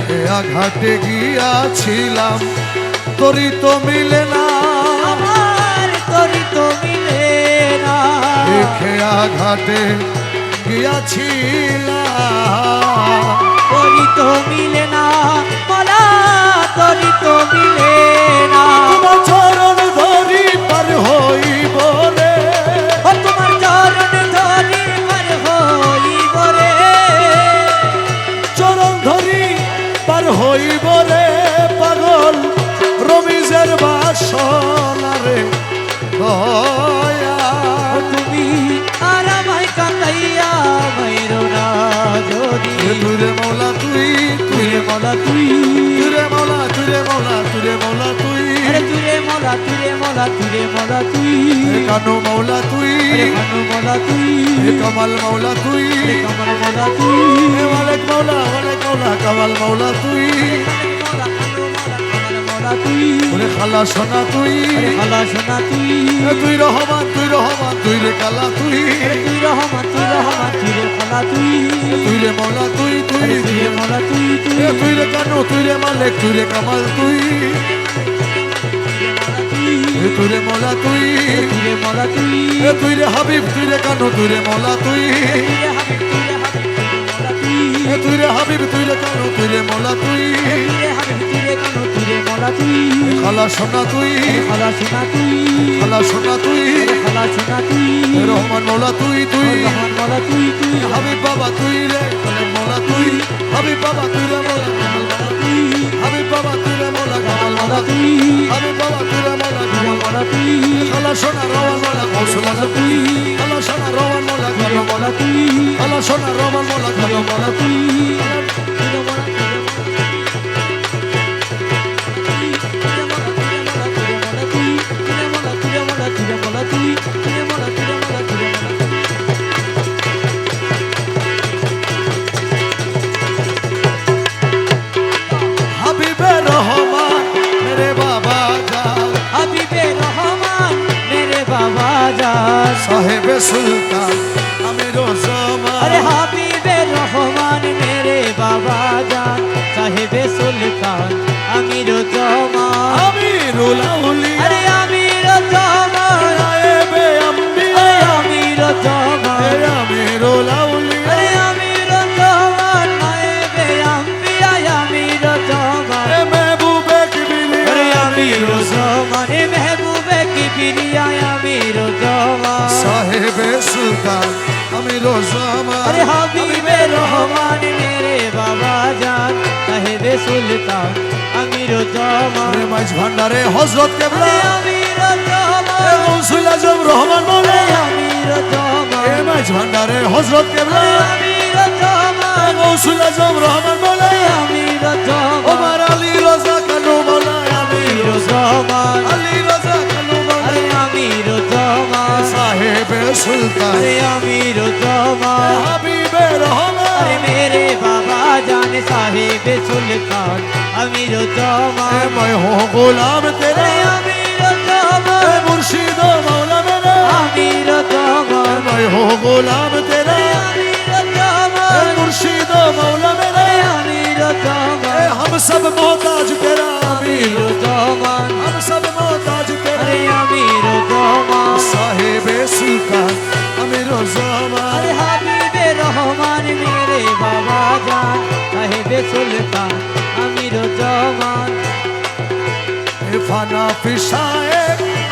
ঘাটে গিয়াছিলাম তোরই তো মিলে না আমার তোরই তো মিলে না খেয়া ঘাটে গিয়াছিলাম তোরই তো মিলে না মালা তোরই তো মিলে না তোমার চরণ ধরি পার হইব রে ও তোমার চরণ ধরি পার হইব রে চরণ ধরি পার হইব রে পাগল রমিজের বাসনা রে দয়া তুমি আর আমায় কাঁদাইয়া মাইরো না যদি তুরে মৌলা তুই তুরে মলা তুই তুরে মৌলা তুরে মৌলা তুরে মৌলা তুই আরে তুরে মলা তুরে মলা তুরে মলা তুই কানু মৌলা তুই কানু মলা তুই কমাল মৌলা তুই কমল মলা তুই মালিক মৌলা কমাল মৌলা তুই মলা কানু মলা কমল মলা তুই ওরে খালা সোনা তুই খালা সোনা তুই তুই রহমান তুই রে কালা তুই তুই রহমান তুই রে খালা তুই তুই রে মৌলা তুই তুই রে মলা তুই তুই রে কানু তুই রে মালিক তুই রে কামাল তুই তুই রে মৌলা তুই রে মলা তুই তুই রে হাবিব তুই রে কানু তুই রে মৌলা তুই রে হাবিব তুই রে হাবিব তুই রে কানু তুই রে মৌলা তুই রে হাবিব তুই রে কানু তুই রে মলা তুই খালা সোনা তুই খালা সোনা তুই খালা সোনা তুই খালা সোনা তুই রহমান মৌলা তুই রহমান মলা তুই হাবিব বাবা তুই রে কালাম মৌলা তুই হাবিব বাবা তুই রে মৌলা কামাল মৌলা তুই হাবিব বাবা তুই রে মৌলা কামাল মৌলা তুই হাবিব বাবা তুই রে মৌলা কামাল মৌলা তুই খালা সোনা রহমান মৌলা কৌশল তুই খালা সোনা রহমান মৌলা কামাল মৌলা তুই খালা সোনা রহমান মৌলা কামাল মৌলা তুই হাবিবে রহমান মেরে বাবা জান হাবিবে রহমান মেরে বাবা জান সাহেবে সুলতান আমির জামান अरे হাবিবে রহমান মেরে বাবা জান সাহেবে সুলতান আমির জামান আমিরুল আউলিয়া আরে আমির জামান নায়েবে আম্বিয়া আমির জামান আমিরুল আউলিয়া আরে আমির জামান নায়েবে আম্বিয়া আমির জামান মেহবুবে কিবরিয়া আরে আমির জামান মেহবুবে কিবরিয়া আমির জামান সাহেবে সুলতান আমির জামান अरे হাবিবে রহমান মেরে বাবা জান সাহেবে সুলতান আমির জামান আরে মাইজ ভান্ডারে হযরত কেবলা আমির জামান গৌসুল আজম রহমান বলে আমির জামান মাইজ ভান্ডারে হযরত কেবলা আমির জামান গৌসুল আজম রহমান বলে আমির জামান ওমর আলী রাজা কানু বলে আমির জামান আলী রাজা কানু বলে আরে আমির জামান সাহেবে সুলতান আরে আমির জামান হাবিবে রহমান अरे मेरे बाबा जान साहिब सुल्तान अमीर जामान मैं हूँ गुलाम तेरा अरे अमीर जामान मुर्शिद मौला मेरा अमीर जामान मैं हूँ गुलाम तेरा अमीर जामान मुर्शिद मौला मेरा अमीर जामान हम सब मोहताज तेरा अमीर जामान हम सब मोहताज तेरा अरे अमीर जामान साहिबे सुल्तान अमीर ज़मान अरे हबीबे रहमान मेरे बाबा जान साहिब सुल्तान अमीर जामान फाना फिशाए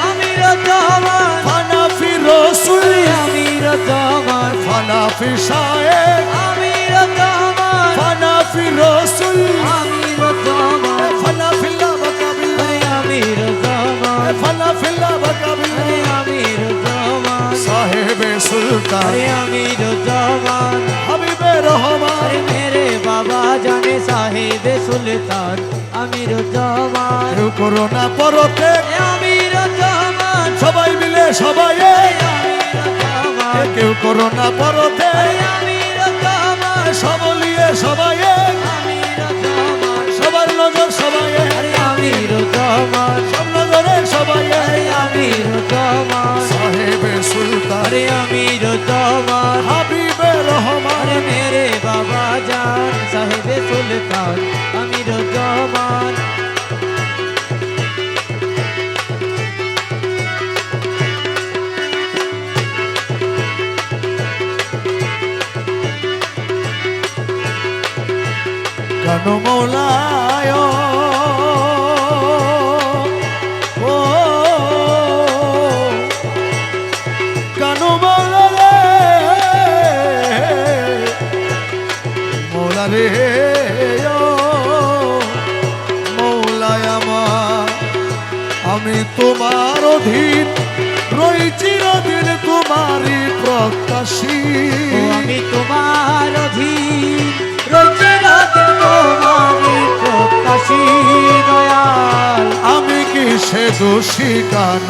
अमीर जामान फाना फिर रसूल अमीर जामान फाना फिशाए अमीर जामान फाना फिर रसूल अमीर जामान फाना फिल्ला बकाबिल अरे अमीर जामान फाना फिल्ला बकाबिल अरे अमीर जामान साहिबे सुल्तान अरे अमीर जामान हबीबे रहमान अरे मेरे बाबा जाने साहिब सुल्तान अमीर जामान কেউ করোনা পরতে अमीर जामान সবাই মিলে সবাই अमीर जामान কেউ করোনা পরতে अमीर जामान সবলিয়ে সবাই अमीर जामान সবার নজর সবাই अरे अमीर जामान সব নজরে সবাই अरे अमीर जामान সাহেবে সুলতান अरे अमीर जामान হাবিবে রহমান अरे मेरे বাবা জান সাহেবে সুলতান আমিরুজ্জামান কেন মৌলায় ও কেন মৌলা রে ও মৌলায় আমার আমি তোমার অধীন রই চিরদিন তোমারই প্রত্যাশী ও আমি তোমার অধীন রয়েছে রাতে তোমারই প্রত্যাশী দয়াল আমি কি সে দোষী কেন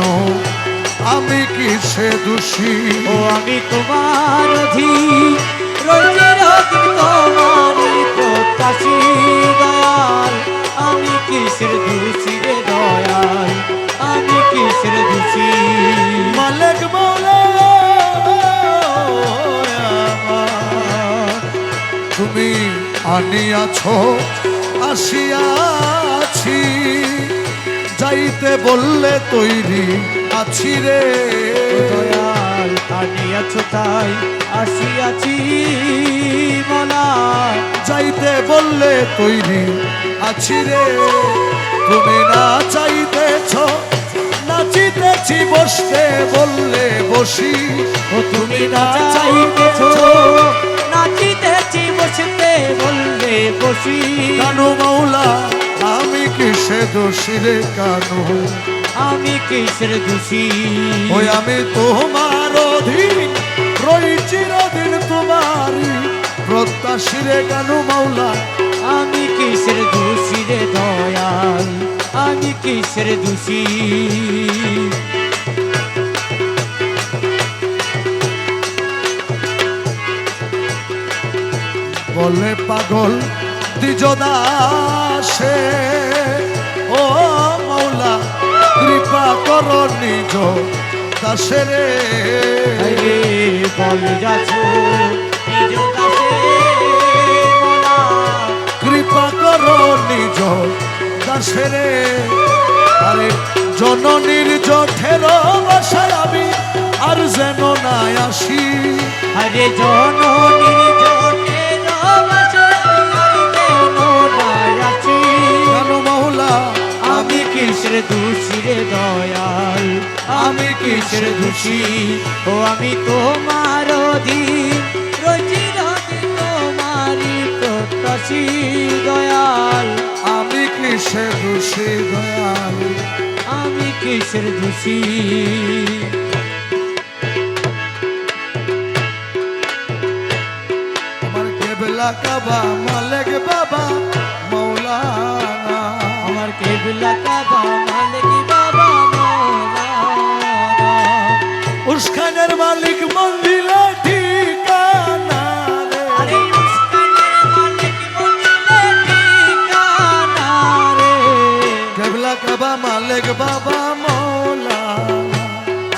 আমি কি সে দোষী ও আমি তোমার অধীন রয়েছে রাতে তোমারই প্রত্যাশী দয়াল আমি কিসের দোষী রে দয়াল আমি কিসের দোষী মালিক মৌলা তুমি আনিয়াছ আসিয়াছি যাইতে বললে তৈরি আছি রে দয়াল আনিয়াছ তাই আসিয়াছি মনা যাইতে বললে তৈরি আছি রে তুমি না চাইতেছ নাচিতেছি বসতে বললে বসি ও তুমি না চাইতেছ নাচিতেছি বসতে বললে বসি কেন মৌলা আমি কিসে দোষী রে কেন আমি কিসের দোষী ওই আমি তোমার অধীন রই চিরদিন তোমারই প্রত্যাশী রে কেন মৌলা আমি কিসের দোষী রে দয়াল আমি কিসের দোষী বলে পাগল দ্বিজদাসে ও মৌলা কৃপা কর নিজ দাসে রে রে বল যাচ্ছ নিজ দাসে মোলা কৃপা কর নিজ দাসে রে আরে জননীর জঠের বাসায় আমি আর যেন না আসি হরে জননীর জটের বাসায় কেন আছি কেন মৌলা আমি কিসের দোষী রে দয়াল আমি কিসের দোষী ও আমি তোমার অধীন রয়েছি রাতে তোমারই প্রত্যাশী দয়াল আমি কিসে দোষী দয়াল আমি কিসের দোষী আমার কেবলা কাবা মালিক বাবা মৌলানা আমার কেবলা কাবা মালিক বাবা মৌলানা উস্কানের মালিক মন্দিরে ঠিকানা রে আরে উস্কানের মালিক মন্দিরে ঠিকানা রে কেবলা কাবা মালিক বাবা মৌলানা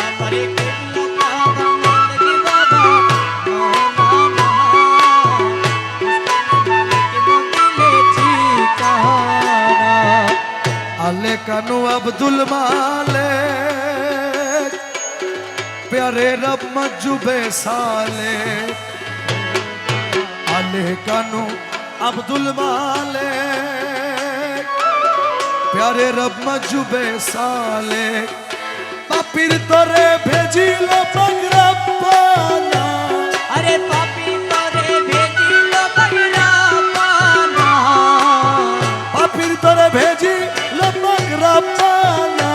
আমার কেবলা কাবা মালিক বাবা মৌলানা উস্কানের মালিক মন্দিরে ঠিকানা আলে কানু আব্দুল মালিক प्यारे रब मजुबे साले आले कानू अब्दुल मालिक प्यारे रब मजुबे साले पापीर तोरे भेजिल पगरप्पाना अरे पापी तोरे भेजिल पगरप्पाना पापीर तोरे भेजिल पगरप्पाना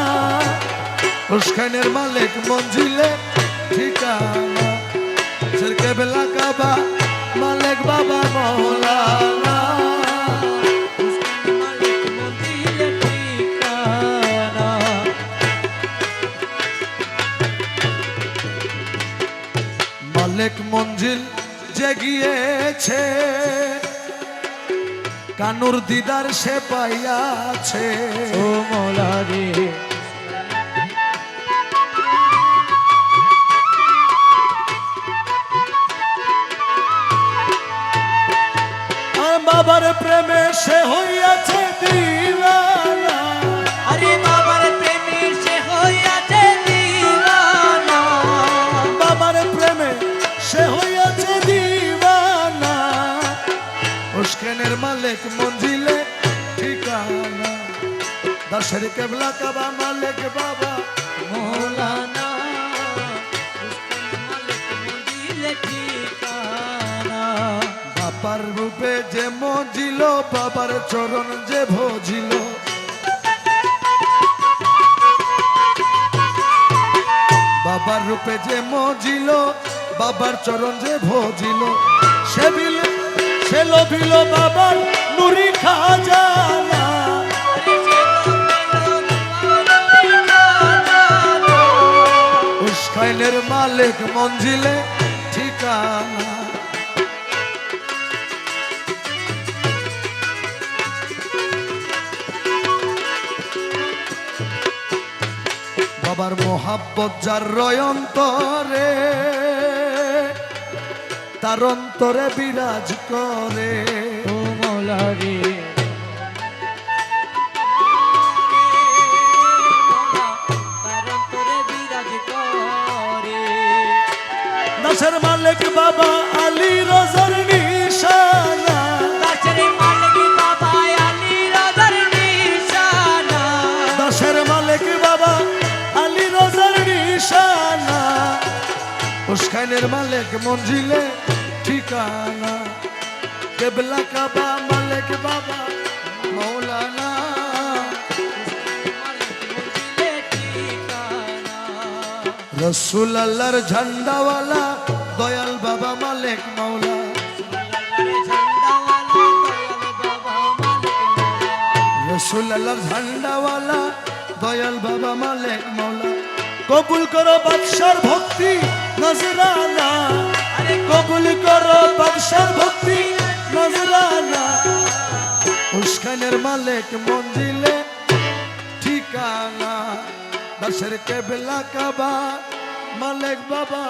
उस्काনের মালিক মঞ্জিলে ঠিকানা সর কেবলা কাবা মালিক বাবা মৌলানা মালিক মন্দিরে ঠিকানা মালিক মঞ্জিল যে গিয়েছে কানুর দিদার সে পাইয়াছে ও মৌলা রে বাবার প্রেমে সে হইয়াছে দিওয়ানা, আরে বাবার প্রেমে সে হইয়াছে দিওয়ানা, বাবার প্রেমে সে হইয়াছে দিওয়ানা। উস্কানের মালিক মঞ্জিলে ঠিকানা, দাসের কেবলা কাবা মালিক বাবা মৌলানা মালিক মঞ্জিলে ঠিকানা। বাবার রূপে যে মজিল, বাবার চরণ যে ভজিল, বাবার রূপে যে মজিল, বাবার চরণ যে ভজিল, সে লোভিল বাবার নুরি খাজানা। উস্কাইনের মালিক মঞ্জিলে ঠিকানা। বাবার মোহাব্বত যার রয় অন্তরে, তার অন্তরে বিরাজ করে। ও মৌলা রে তার অন্তরে বিরাজ করে। দাসের মালিক বাবা আলী রোজার নিশানা, দাসের মালিক বাবা আলী রোজার নিশানা, দাসের মালিক বাবা আলী রোজার নিশানা। উস্কানের মালিক মঞ্জিলে ঠিকানা, কেবলা কাবা মালিক বাবা মৌলানা। রসুল আল্লাহর ঝান্ডাওয়ালা দয়াল বাবা মালিক মৌলা, রসুল আল্লাহর ঝান্ডাওয়ালা দয়াল বাবা মালিক মৌলা। কবুল করো বাদশার ভক্তি নজরানা, কবুল করো বাদশার ভক্তি নজরানা। উস্কানের মালিক মঞ্জিলে ঠিকানা, দাসের কেবলা কাবা মালিক বাবা